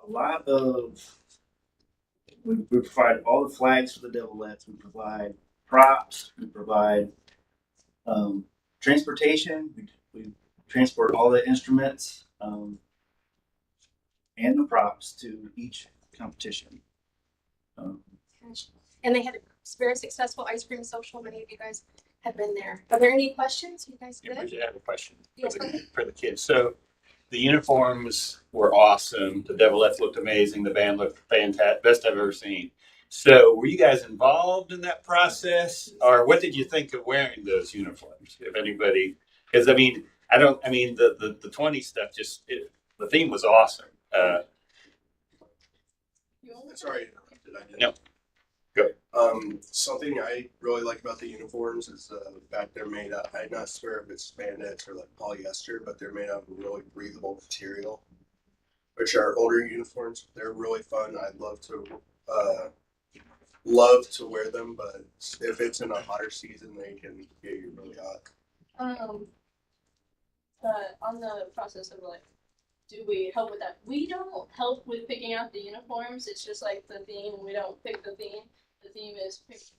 a lot of we provide all the flags for the Devilettes. We provide props. We provide transportation. We transport all the instruments and the props to each competition. And they had a very successful ice cream social. Many of you guys have been there. Are there any questions? You guys good? I have a question Yes, for the kids. So the uniforms were awesome. The Devilettes looked amazing. The band looked fantastic. Best I've ever seen. So were you guys involved in that process, or what did you think of wearing those uniforms? If anybody, because I mean, the 20 stuff the theme was awesome. Sorry, No. Go. Something I really like about the uniforms is the fact they're made out. I'm not sure if it's spandex or like polyester, but they're made out of really breathable material. Which are older uniforms. They're really fun. I'd love to wear them, but if it's in a hotter season, they can get you really hot. On the process of like, do we help with that? We don't help with picking out the uniforms. It's just like the theme. We don't pick the theme. The theme is picked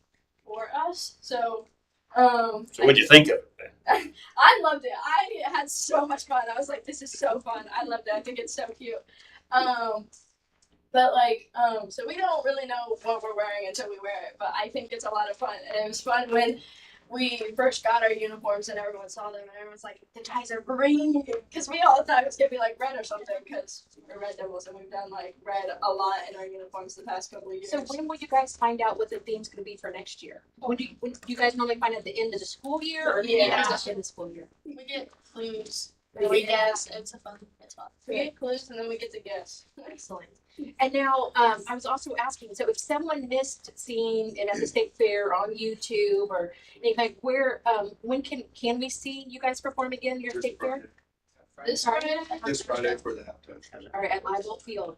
for us. So what'd you think of it then? I loved it. I had so much fun. I was like, this is so fun. I loved it. I think it's so cute. But like, so we don't really know what we're wearing until we wear it. But I think it's a lot of fun. And it was fun when we first got our uniforms and everyone saw them and everyone's like, the guys are green, because we all thought it was gonna be like red or something, because we're Red Devils and we've done like red a lot in our uniforms the past couple of years. So when will you guys find out what the theme's going to be for next year? When do you guys normally find out at the end of the school year, or do you Yeah. guys at the end of the school year? We get clues. We guess. It's fun. We get clues and then we get to guess. Excellent. And now, I was also asking, so if someone missed seeing it at the state fair on YouTube or anything, where, when can we see you guys perform again, your state fair? This Friday? This Friday for the halftime show. All right, at Live Field.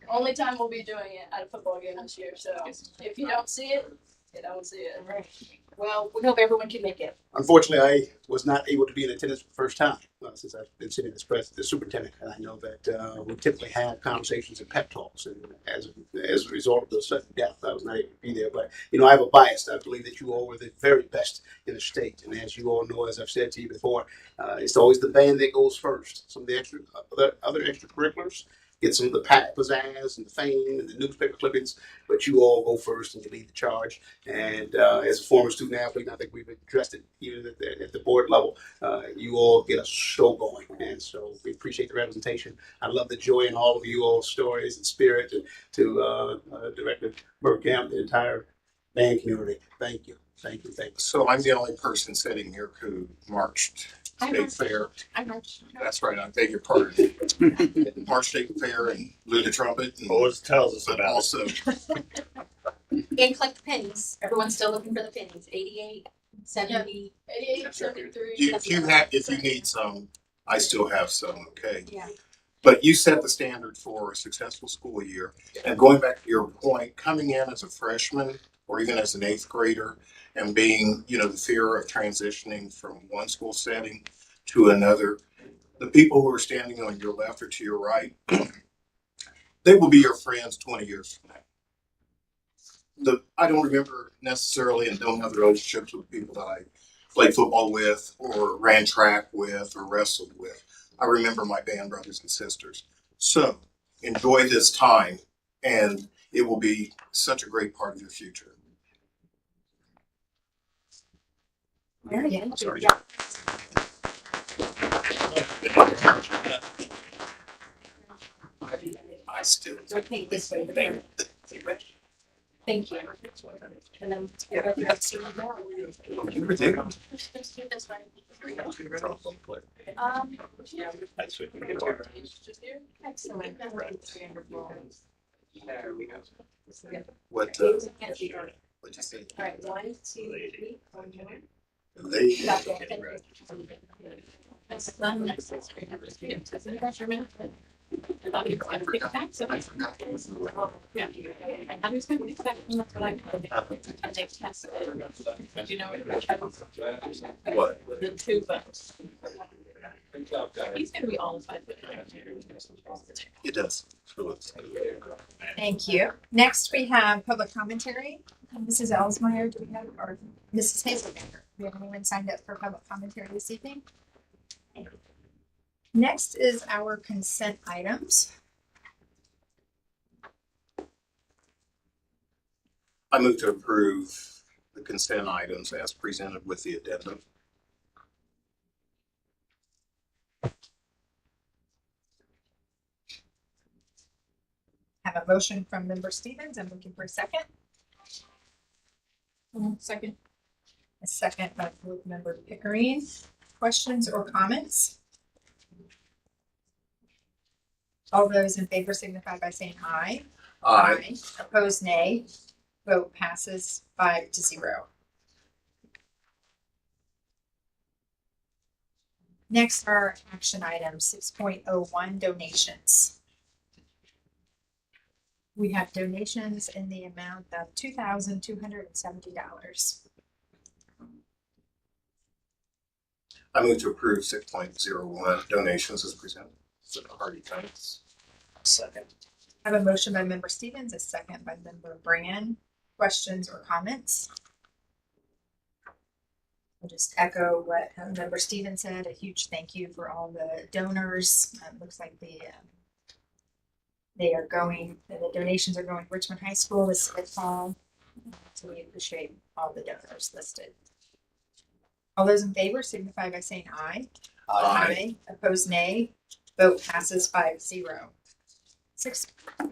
Only time we'll be doing it at a football game this year. So if you don't see it, you don't see it. All right. Well, we hope everyone can make it. Unfortunately, I was not able to be in attendance for the first time since I've been sitting as the superintendent, and I know that we typically have conversations and pep talks, and as a result of the sudden death, I was not able to be there. But I have a bias. I believe that you all were the very best in the state, and as you all know, as I've said to you before, it's always the band that goes first. Some of the other extracurriculars get some of the pizzazz and the fame and the newspaper clippings, but you all go first and you lead the charge. And as a former student athlete, I think we've addressed it even at the board level. You all get a show going, and so we appreciate the representation. I love the joy in all of you all's stories and spirit. To Director Burkamp, the entire band community. Thank you. So I'm the only person sitting here who marched State Fair. That's right. I beg your pardon. March State Fair and blew the trumpet. And, Always tells us but about also, And collect the pennies. Everyone's still looking for the pennies. 88, 70. 88, 73. if you need some, I still have some. Okay. Yeah. But you set the standard for a successful school year. And going back to your point, coming in as a freshman or even as an eighth grader and being, the fear of transitioning from one school setting to another, the people who are standing on your left or to your right, they will be your friends 20 years from now. I don't remember necessarily and don't have the relationships with people that I played football with or ran track with or wrestled with. I remember my band brothers and sisters. So enjoy this time, and it will be such a great part of your future. Very good. Sorry. Yeah. I still. Okay, this way. Thank you. And then This way. That's what Just here. excellent. What'd you say? All right, 1, 2, 3, 4 more. They. What? The two bucks. He's gonna be all five. It does. Thank you. Next, we have public commentary. Mrs. Ellsmeyer, do we have, or Mrs. Hazelmaker? Do we have anyone signed up for public commentary this evening? Next is our consent items. I move to approve the consent items as presented with the addendum. Have a motion from member Stevens. I'm looking for a second. Second. A second by board member Pickering. Questions or comments? All those in favor signify by saying aye. Aye. Opposed, nay. Vote passes 5-0. Next are action items 6.01 donations. We have donations in the amount of $2,270. I move to approve 6.01 donations as presented. Hardy thanks. Second. I have a motion by member Stevens, a second by member Brand. Questions or comments? I'll just echo what member Stevens said. A huge thank you for all the donors. Looks like the donations are going to Richmond High School this fall. So we appreciate all the donors listed. All those in favor signify by saying aye. Aye. Opposed, nay. Vote passes 5-0.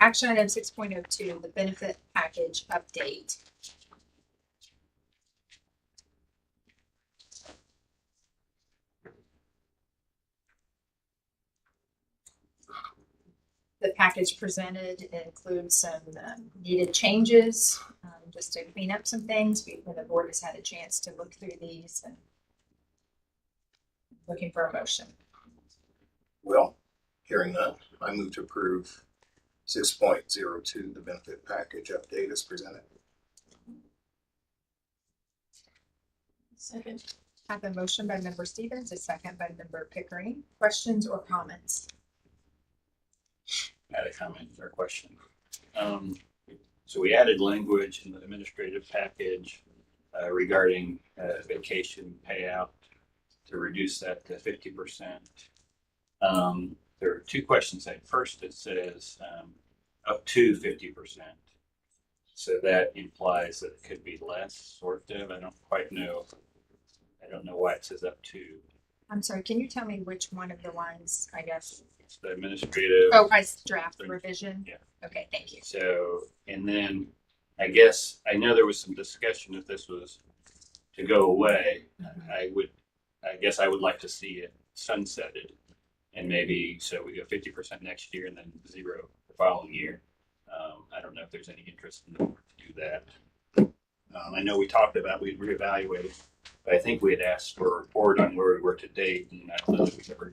Action item 6.02, the benefit package update. The package presented includes some needed changes, just to clean up some things. The board has had a chance to look through these and looking for a motion. Well, hearing none, I move to approve 6.02, the benefit package update as presented. Second. I have a motion by member Stevens, a second by member Pickering. Questions or comments? I had a comment or question. So we added language in the administrative package regarding vacation payout to reduce that to 50%. There are two questions. At first, it says up to 50%. So that implies that it could be less, sort of. I don't quite know. I don't know why it says up to. I'm sorry, can you tell me which one of the ones, I guess? It's the administrative. Oh, I draft revision? Yeah. Okay, thank you. So, and then I guess, I know there was some discussion if this was to go away. I guess I would like to see it sunsetted. And maybe, so we go 50% next year and then 0 the following year. I don't know if there's any interest in the board to do that. I know we talked about, we'd reevaluate, but I think we had asked for a report on where we were to date, and I don't know that we ever,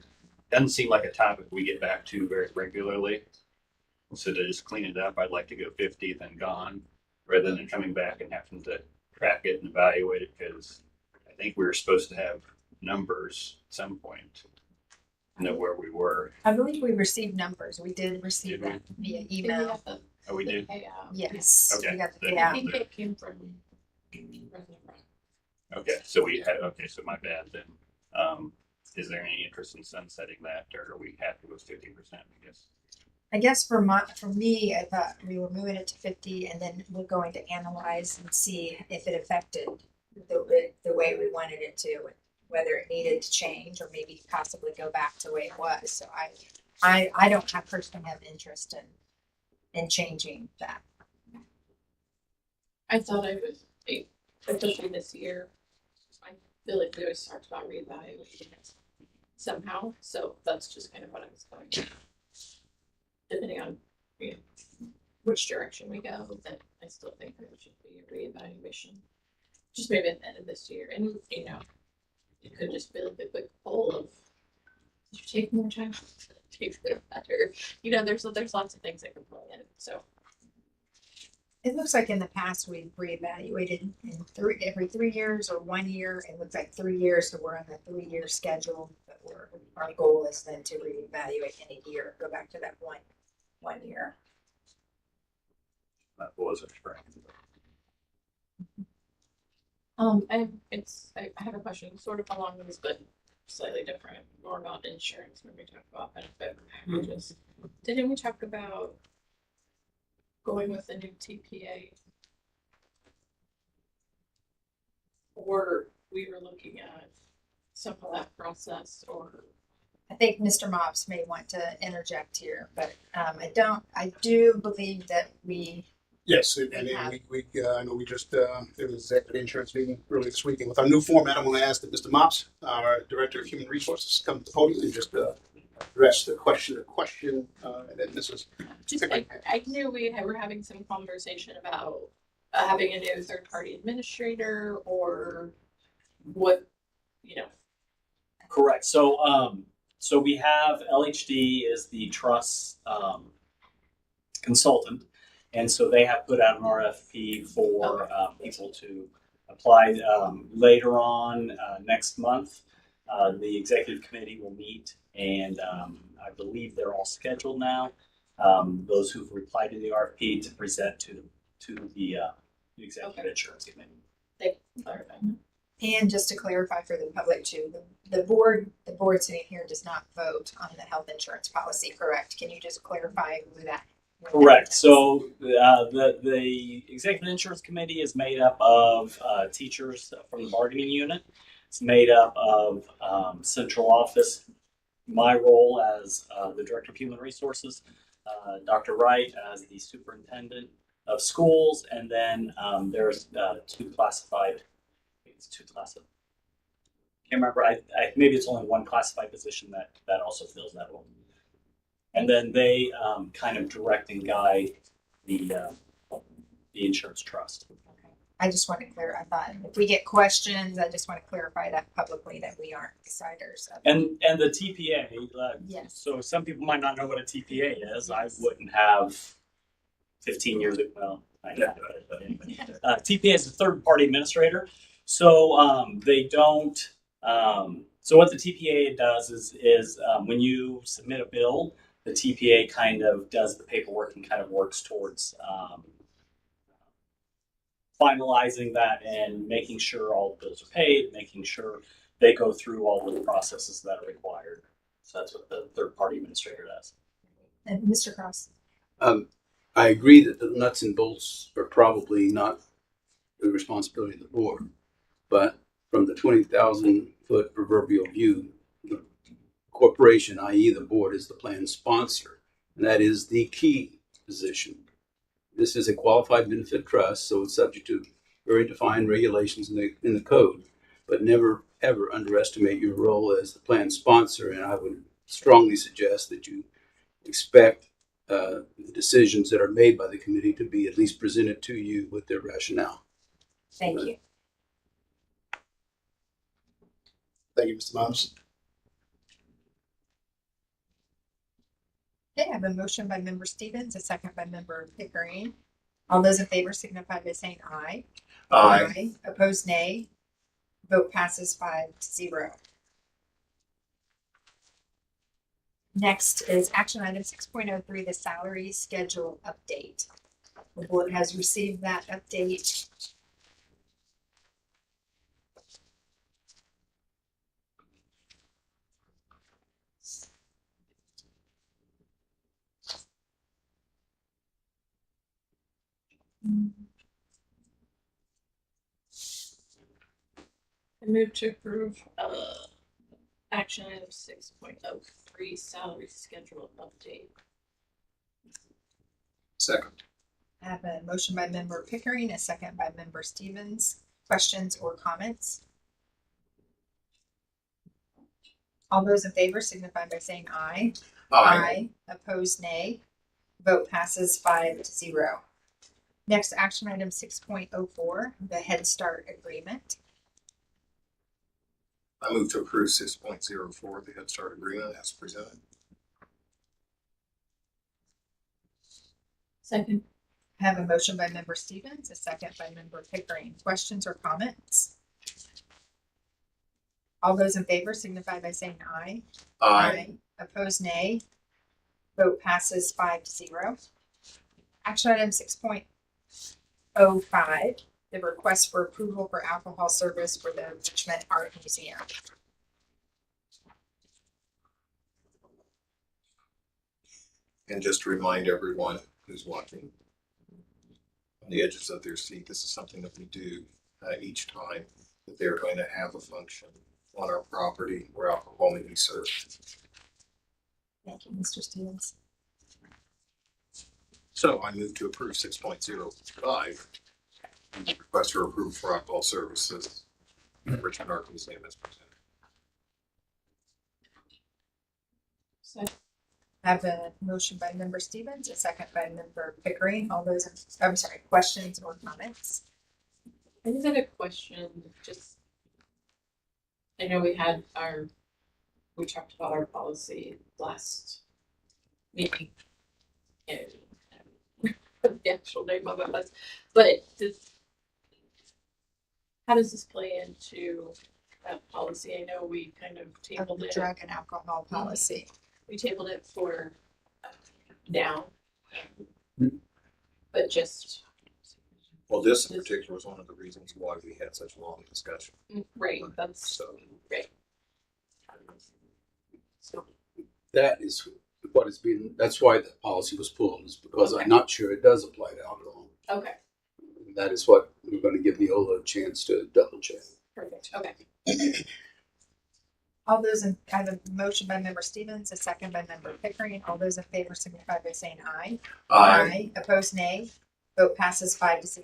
doesn't seem like a topic we get back to very regularly. So to just clean it up, I'd like to go 50 then gone, rather than coming back and having to track it and evaluate it, because I think we were supposed to have numbers at some point. Know where we were. I believe we received numbers. We did receive Did we? that via email. Oh, we did? Yes. Okay. We got the Then- I payout. think it came from. Okay, so we had, okay, so my bad then. Is there any interest in sunsetting that, or are we happy with 50%, I guess? I guess for me, I thought we were moving it to 50 and then we're going to analyze and see if it affected the way we wanted it to, whether it needed to change or maybe possibly go back to the way it was. So I don't personally have interest in changing that. I thought I was, especially this year, I feel like we always talked about reevaluating it somehow, so that's just kind of what I was going. Depending on which direction we go, then I still think there should be a reevaluation. Just maybe at the end of this year, and it could just be like a quick poll of, did you take more time? Do you feel better? There's lots of things that can play in, so. It looks like in the past we've reevaluated in every 3 years or 1 year. It looks like 3 years, so we're on the 3-year schedule. But our goal is then to reevaluate in a year, go back to that one year. That was a spring. I have a question, sort of along these, but slightly different, more about insurance when we talk about benefit packages. Didn't we talk about going with a new TPA? Or we were looking at some of that process, or I think Mr. Mobbs may want to interject here, but I do believe that we, Yes, and I know we just, there was executive insurance meeting earlier this week, and with our new format, I'm gonna ask that Mr. Mops, our Director of Human Resources, come to the podium and just, address the question, and then Mrs. just I knew were having some conversation about having a new third party administrator, or what, you know. Correct. So we have LHD is the trust consultant, and so they have put out an RFP for people to apply later on next month. The executive committee will meet, and I believe they're all scheduled now. Those who've replied to the RFP to present to the executive insurance committee. They clarified. and just to clarify for the public too, the board sitting here does not vote on the health insurance policy, correct? Can you just clarify who that? what that Correct. is? So the executive insurance committee is made up of teachers from the bargaining unit. It's made up of central office, my role as the director of human resources, Dr. Wright as the superintendent of schools, and then there's two classified. It's two classified. Can't remember. I maybe it's only one classified position that also fills that role. And then they kind of direct and guide the insurance trust. I just want to I thought if we get questions, I just want to clarify that publicly that we aren't deciders of. And the TPA. Yes. So some people might not know what a TPA is. I wouldn't have 15 years ago. Well, I know, but anyway. TPA is a third party administrator. So they don't. So what the TPA does is when you submit a bill, the TPA kind of does the paperwork and kind of works towards finalizing that and making sure all the bills are paid, making sure they go through all of the processes that are required. So that's what the third party administrator does. And Mr. Cross. I agree that the nuts and bolts are probably not the responsibility of the board, but from the 20,000-foot proverbial view, the corporation, i.e. the board, is the plan sponsor, and that is the key position. This is a qualified benefit trust, so it's subject to very defined regulations in the code, but never ever underestimate your role as the plan sponsor, and I would strongly suggest that you expect the decisions that are made by the committee to be at least presented to you with their rationale. Thank you. Thank you, Mr. Moms. Okay, I have a motion by member Stevens, a second by member Pickering. All those in favor signify by saying aye. Aye. Opposed, nay. Vote passes 5-0. Next is action item 6.03, the salary schedule update. The board has received that update. I move to approve action item 6.03 salary schedule update. Second. I have a motion by member Pickering, a second by member Stevens. Questions or comments? All those in favor signify by saying aye. Aye. Opposed, nay. Vote passes 5-0. Next, action item 6.04, the Head Start agreement. I move to approve 6.04, the Head Start agreement as presented. Second. I have a motion by member Stevens, a second by member Pickering. Questions or comments? All those in favor signify by saying aye. Aye. Opposed, nay. Vote passes 5-0. Action item 6.05, the request for approval for alcohol service for the Richmond Art Museum. And just to remind everyone who's watching, on the edges of their seat, this is something that we do each time that they're going to have a function on our property where alcohol may be served. Thank you, Mr. Stevens. So I move to approve 6.05, request for approval for alcohol services at Richmond Art Museum as presented. I have a motion by member Stevens, a second by member Pickering. All those, questions or comments? I just had a question, just, I know we talked about our policy last meeting. And the actual name of it was, but how does this play into that policy? I know we kind of Of tabled the it. drug and alcohol policy. We tabled it for now. But just, Well, this in particular was one of the reasons why we had such a long discussion. right, that's So great. So, That is what it's been, that's why the policy was pulled, is because Okay. I'm not sure it does apply to alcohol. okay, That is what we're going to give Neola a chance to double check. perfect, okay. All those in, I have a motion by member Stevens, a second by member Pickering. All those in favor signify by saying aye. Opposed, nay. Vote passes 5-0.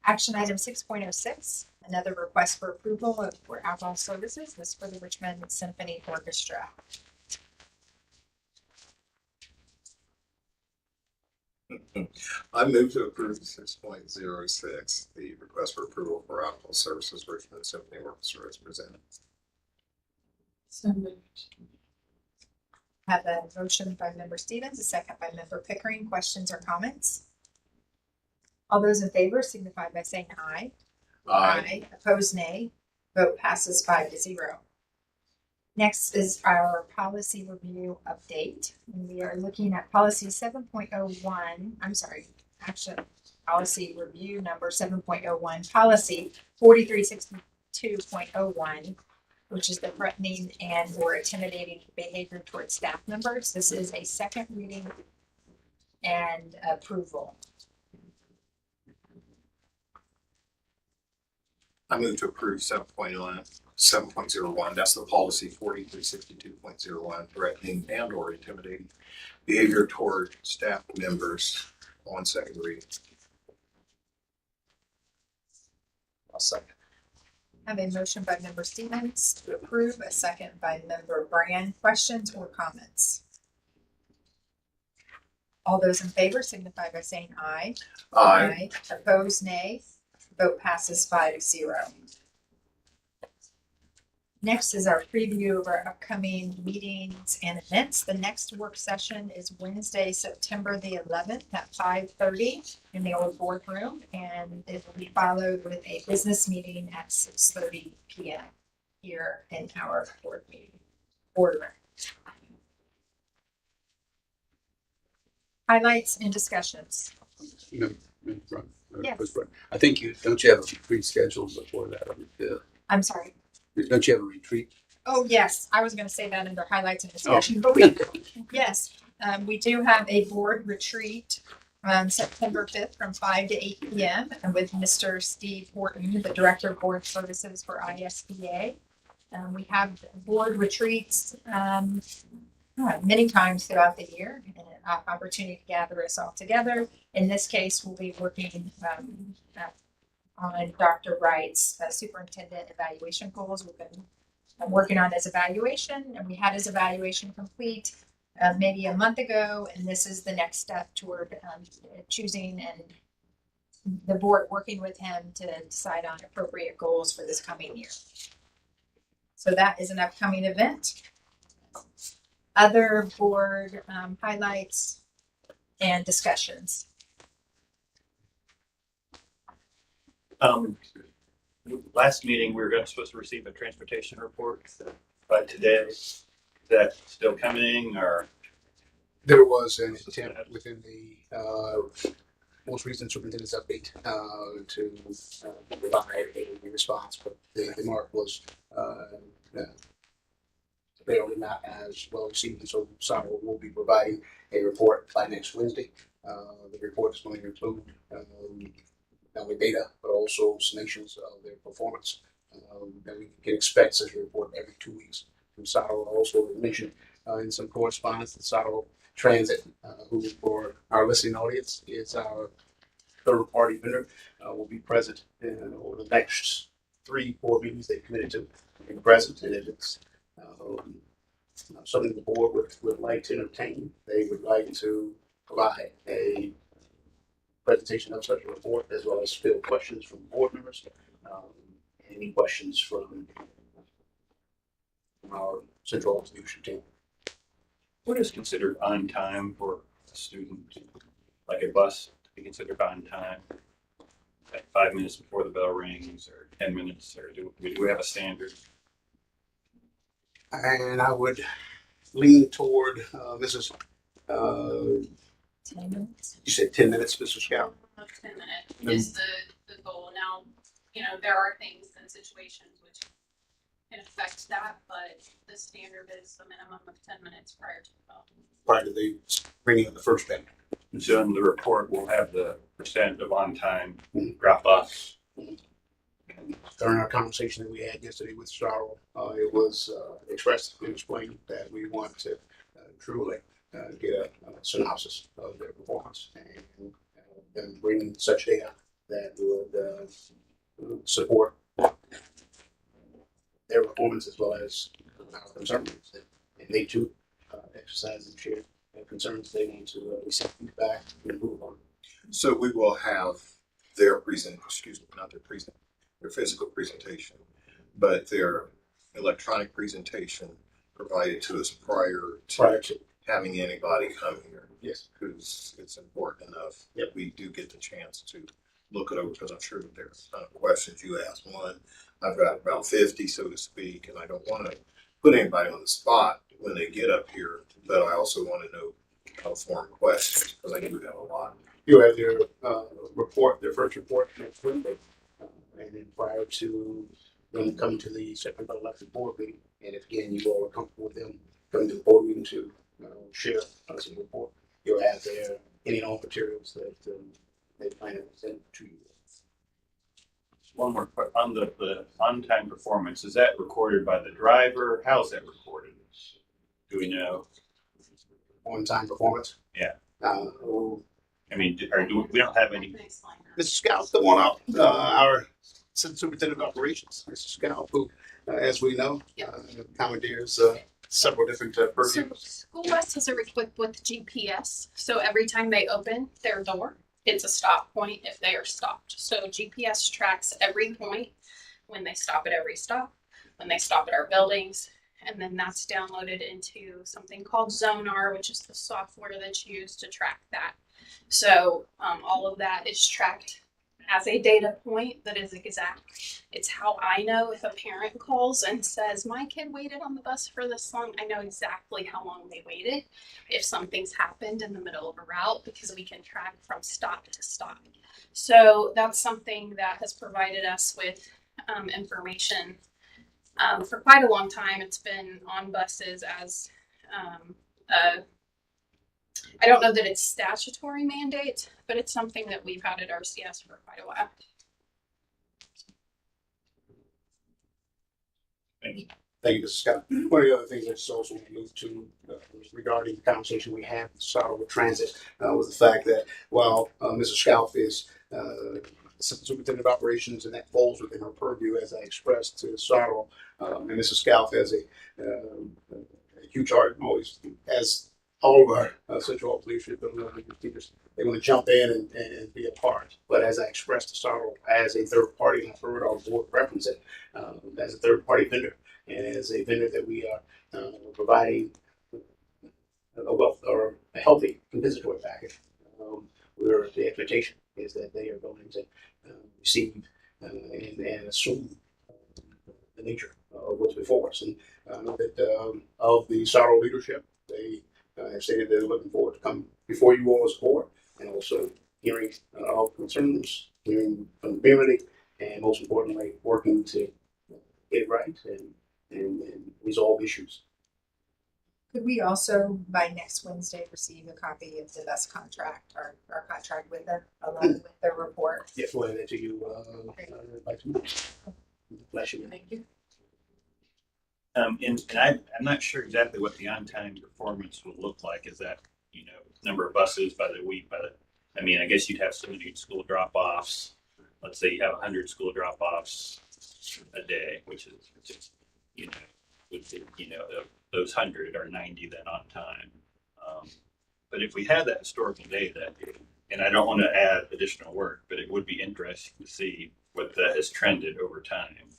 Action item 6.06, another request for approval for alcohol services. This is for the Richmond Symphony Orchestra. I move to approve 6.06, the request for approval for alcohol services Richmond Symphony Orchestra as presented. So moved. Have a motion by member Stevens, a second by member Pickering. Questions or comments? All those in favor signify by saying aye. Opposed, nay. Vote passes 5-0. Next is our policy review update. And we are looking at policy 7.01, policy review number 7.01, policy 4362.01, which is the threatening and or intimidating behavior towards staff members. This is a second reading and approval. I move to approve 7.01. That's the policy 4362.01, threatening and or intimidating behavior toward staff members on second reading. I'll second. I have a motion by member Stevens to approve, a second by member Brand. Questions or comments? All those in favor signify by saying aye. Opposed, nay. Vote passes 5-0. Next is our preview of our upcoming meetings and events. The next work session is Wednesday, September the 11th at 5:30 in the old boardroom, and it will be followed with a business meeting at 6:30 p.m. here in our boardroom. Highlights and discussions. Yes. I think don't you have a retreat scheduled before that? I'm sorry. Don't you have a retreat? Oh, yes, I was gonna say that under highlights and discussion, but we, yes, we do have a board retreat on September 5th from 5 to 8 p.m. and with Mr. Steve Horton, the Director of Board Services for ISBA. We have board retreats many times throughout the year, and an opportunity to gather us all together. In this case, we'll be working on Dr. Wright's superintendent evaluation goals. We've been working on his evaluation, and we had his evaluation complete maybe a month ago, and this is the next step toward choosing and the board working with him to decide on appropriate goals for this coming year. So that is an upcoming event. Other board highlights and discussions. Last meeting, we were supposed to receive a transportation report by today. Is that still coming or? There was an attempt within the most recent superintendent's update to provide a response, but the mark was apparently not as well received, and so Saro will be providing a report by next Wednesday. The report is going to include not only data, but also summations of their performance. And we can expect such a report every 2 weeks from Saro. Also mentioned in some correspondence that Saro Transit, who for our listening audience is our third-party vendor, will be present over the next 3-4 meetings they committed to being present. And if it's something the board would like to entertain, they would like to provide a presentation of such a report, as well as field questions from board members, any questions from our central office leadership team. What is considered on time for a student? Like a bus to be considered on time? Like 5 minutes before the bell rings or 10 minutes, or do we have a standard? And I would lean toward Mrs. 10 minutes. You said 10 minutes, Mr. Scout. 10 minutes is the goal. Now, there are things and situations which can affect that, but the standard is a minimum of 10 minutes prior to the bell. Prior to the bringing of the first band. And so in the report, we'll have the percent of on time drop offs. During our conversation that we had yesterday with Charles, it was expressed and explained that we want to truly get a synopsis of their performance and bring such data that would support their performance, as well as our concerns. And they too exercise and share their concerns. They want to receive feedback and improve on. So we will have their their physical presentation, but their electronic presentation provided to us prior to having anybody come here. Yes. Because it's important enough Yep. that we do get the chance to look it over, because I'm sure that there's questions you asked. One, I've got about 50, so to speak, and I don't want to put anybody on the spot when they get up here, but I also want to know how to form questions, because I do have a lot. You have their report, their first report next Wednesday, and then prior to them coming to the September 11th board meeting, and if again you all are comfortable with them coming to the board meeting to share some report, you'll have their any and all materials that they plan to send to you. One more question on the on time performance. Is that recorded by the driver? How is that recorded? Do we know? On-time performance. Yeah. I mean, we don't have any. Mr. Scout, come on up. Our superintendent of operations, Mr. Scout, who, as we know, commandeers several different So purviews. school buses are equipped with GPS. So every time they open their door, it's a stop point if they are stopped. So GPS tracks every point when they stop at every stop, when they stop at our buildings, and then that's downloaded into something called Zonar, which is the software that's used to track that. So all of that is tracked as a data point that is exact. It's how I know if a parent calls and says, my kid waited on the bus for this long, I know exactly how long they waited if something's happened in the middle of a route, because we can track from stop to stop. So that's something that has provided us with information for quite a long time. It's been on buses as I don't know that it's statutory mandate, but it's something that we've had at RCS for quite a while. Thank you. Thank you, Mr. Scott. One of the other things that's also moved to regarding the conversation we had with Sarah with Transit was the fact that while Mr. Scalf is superintendent of operations, and that falls within her purview, as I expressed to Sarah, and Mr. Scalf has a huge heart, always as all of our central office leadership teachers, they want to jump in and be a part. But as I expressed to Sarah, as a third party, and I've heard our board reference it as a third party vendor, and as a vendor that we are providing a wealth or a healthy compensatory package. Where the expectation is that they are going to receive Sorrow leadership. They have stated they're looking forward to come before you all as board and also hearing our concerns, hearing from the community, and most importantly, working to get it right and resolve issues. Could we also, by next Wednesday, receive a copy of the bus contract, our contract with them, along with the report? Yes, we'll hand that to you by tomorrow. Bless you. Thank you. And I'm not sure exactly what the on-time performance will look like. Is that, number of buses by the week, I mean, I guess you'd have so many school drop-offs. Let's say you have 100 school drop-offs a day, which is, those 100 are 90 then on time. But if we had that historical data, and I don't want to add additional work, but it would be interesting to see what that has trended over time.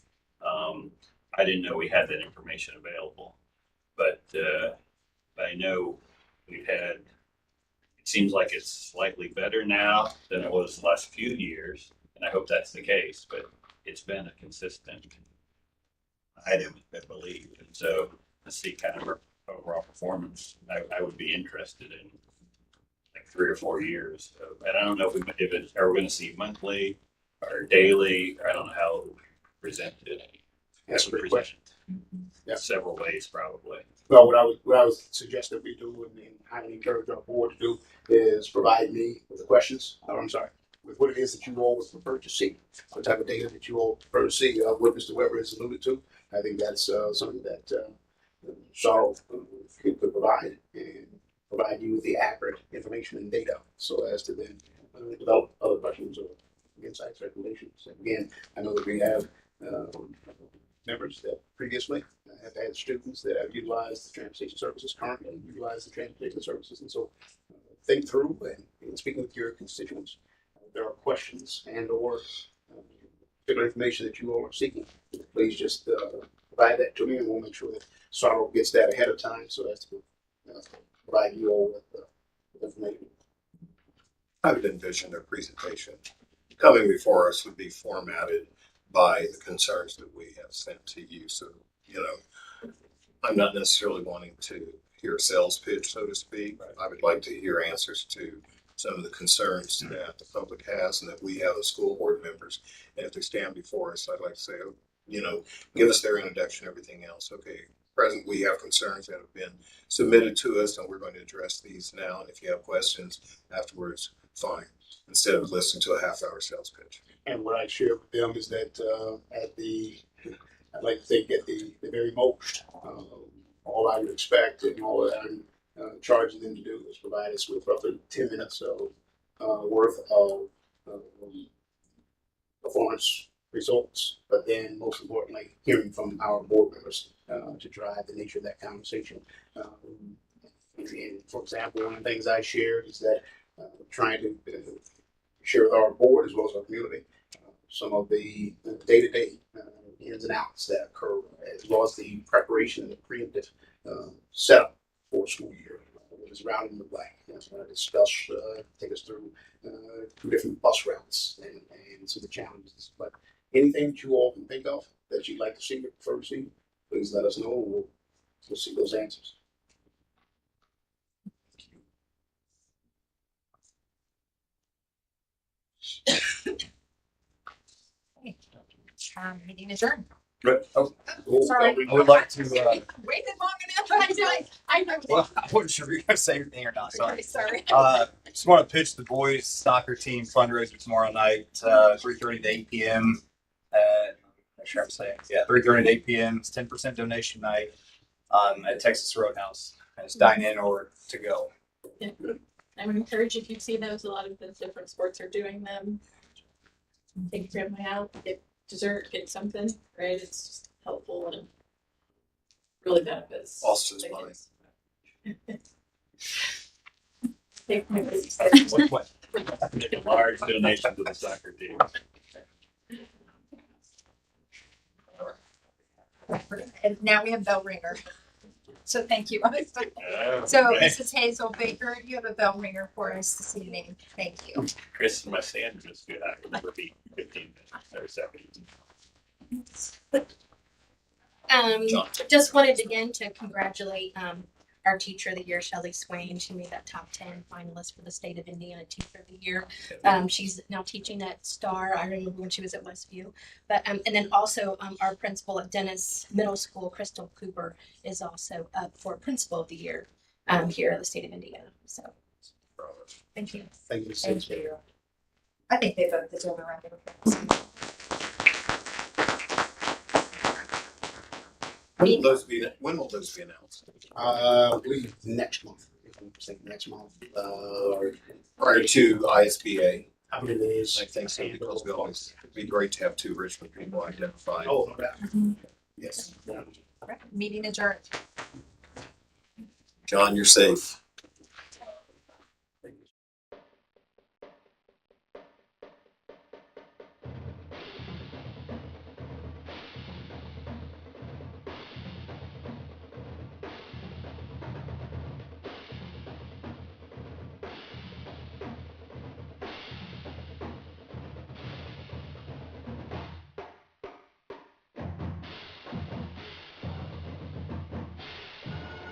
I didn't know we had that information available, but I know we've had, it seems like it's slightly better now than it was the last few years, and I hope that's the case, but it's been a consistent item, I believe. And so let's see kind of our overall performance. I would be interested in like 3 or 4 years. And I don't know if are we going to see monthly or daily, or I don't know how it presented. That's a great question. Yeah. Several ways, probably. Well, what I would suggest that we do, and I would encourage our board to do, is provide me with the questions. Or I'm sorry, with what it is that you all would prefer to see, what type of data that you all prefer to see. What Mr. Weber has alluded to, I think that's something that Charles could provide and provide you with the accurate information and data, so as to then develop other questions or insights, recommendations. And again, I know that we have members that previously have had students that have utilized the transportation services, currently utilize the transportation services. And so think through and speaking with your constituents, there are questions and or particular information that you all are seeking. Please just provide that to me, and we'll make sure that Sorrow gets that ahead of time so as to provide you all with information. I would envision their presentation coming before us would be formatted by the concerns that we have sent to you. So, I'm not necessarily wanting to hear a sales pitch, so to speak. I would like to hear answers to some of the concerns that the public has and that we have as school board members. And if they stand before us, I'd like to say, give us their introduction, everything else. Okay, present, we have concerns that have been submitted to us, and we're going to address these now. And if you have questions afterwards, fine, instead of listening to a half-hour sales pitch. And what I share with them is that I'd like to think at the very most, all I would expect and all that I'm charging them to do is provide us with roughly 10 minutes worth of performance results, but then most importantly, hearing from our board members to drive the nature of that conversation. And for example, one of the things I shared is that trying to share with our board as well as our community some of the day-to-day ins and outs that occur, as well as the preparation and the preemptive setup for school year. What is routing the blank? Discuss, take us through 2 different bus routes and some of the challenges. But anything that you all can think of that you'd like to see or prefer to see, please let us know, and we'll see those answers. Meeting adjourned. Oh, Sorry. I would like to. Waited long enough. I know. Well, I wasn't sure if you were going to say anything or not. Sorry. Sorry. Just want to pitch the boys soccer team fundraiser tomorrow night, 3:30 to 8 p.m. Make sure I'm saying, 3:30 to 8 p.m. It's 10% donation night at Texas Roadhouse. And it's dine in or to go. Yeah. I would encourage if you see those, a lot of the different sports are doing them. Take your family out, get dessert, get something, right? It's just helpful and really benefits. Austin's money. What? Make a large donation to the soccer team. And now we have bell ringer. So thank you. Oh, So right. Mrs. Hazel Baker, you have a bell ringer for us this evening. Thank you. Chris, my sandwich is good. I remember being 15 minutes or 17. John. Just wanted again to congratulate our Teacher of the Year, Shelley Swain. She made that top 10 finalist for the state of Indiana Teacher of the Year. She's now teaching at Star. I remember when she was at Westview. But and then also our principal at Dennis Middle School, Crystal Cooper, is also up for Principal of the Year here in the state of Indiana. So thank you. Thank you. Thank you. I think they both deserve a round of applause. When will those be announced? I believe next month. If I'm saying next month, or Prior to ISBA, I believe it is. I think so, because we always, it'd be great to have two Richmond people identified. Oh, no doubt. Yes. All right, meeting adjourned. John, you're safe.